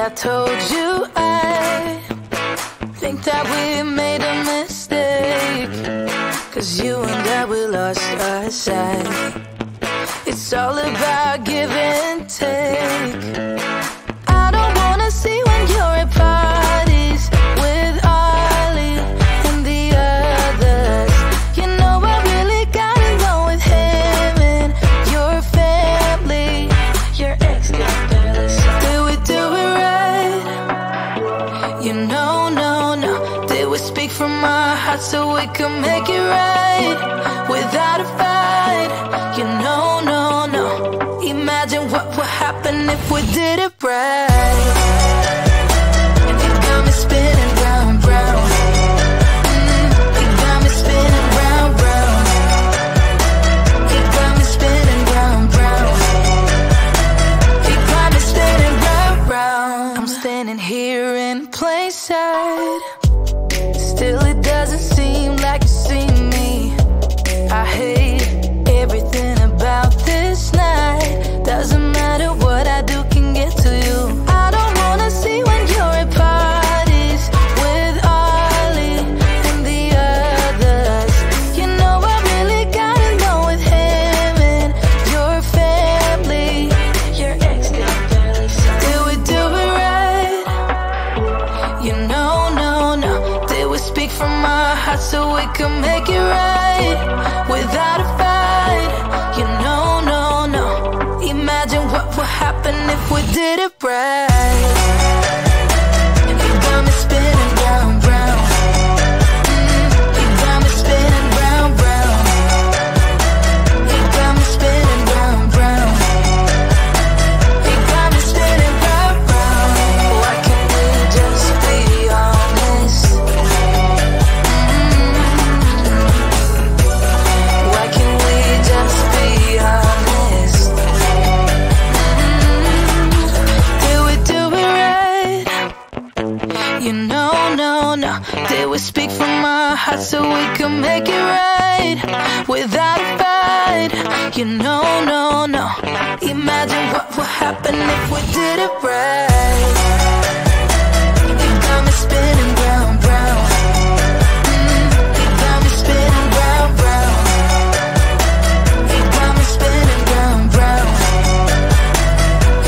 I told you I think that we made a mistake, 'cause you and I, we lost our sight. It's all about give and take. I don't wanna see when you're at parties with Ollie and the others. You know I really got along with him and your family. Your ex got barely said. Did we do it right? You know, no. Did we speak from our hearts so we could make it right without a fight? You know, no. Imagine what would happen if we did it right. It got me spinning round, round. It got me spinning round, round. It got me spinning round, round. It got me spinning round, round. I'm standing here in plain sight. Still it doesn't seem like you see me. I hate everything about this night. Doesn't matter what I do can get to you. I don't wanna see when you're at parties with Ollie and the others. You know I really got along with him and your family. Your ex got barely said. Did we do it right? You know, no. Did we speak from our hearts so we could make it right without a fight? You know, no. Imagine what would happen if we did it right. It got me spinning round, round. It got me spinning round, round. It got me spinning round, round. It got me spinning round, round. Why can't we just be honest? Why can't we just be honest? You know, no. Did we speak from our hearts so we could make it right without a fight? You know, no. Imagine what would happen if we did it right. It got me spinning round, round. It got me spinning round, round. It got me spinning round, round.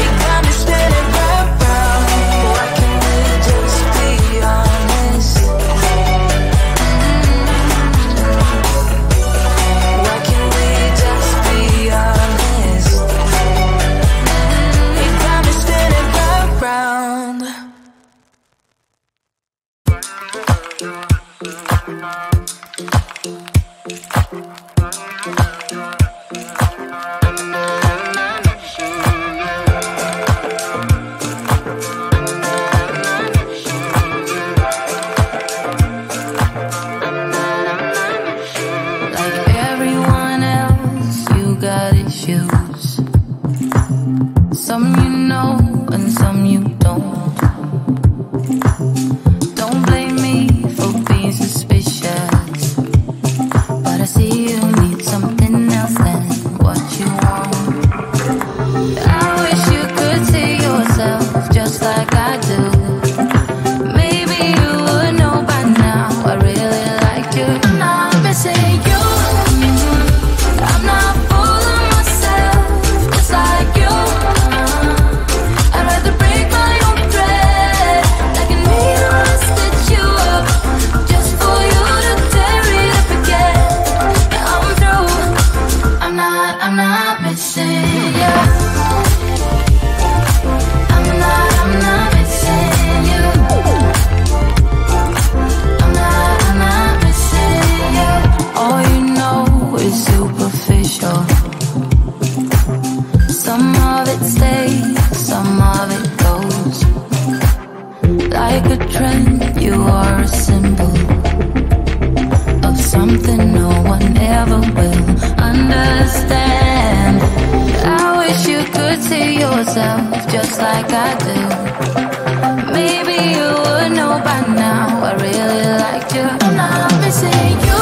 It got me spinning round, round. Why can't we just be honest? Why can't we just be honest? It got me spinning round, round. Like everyone else, you got issues. Some you know and some you don't. Don't blame me for being suspicious, but I see you need something else than what you want. I wish you could see yourself just like I do. Maybe you would know by now I really like you. I'm not missing you. I'm not fooling myself just like you. I'd rather break my own thread like a needle and stitch you up just for you to tear it up again. I'm through. I'm not missing you. I'm not missing you. I'm not missing you. All you know is superficial. Some of it stays, some of it goes. Like a trend, you are a symbol of something no one ever will understand. I wish you could see yourself just like I do. Maybe you would know by now I really liked you. I'm not missing you.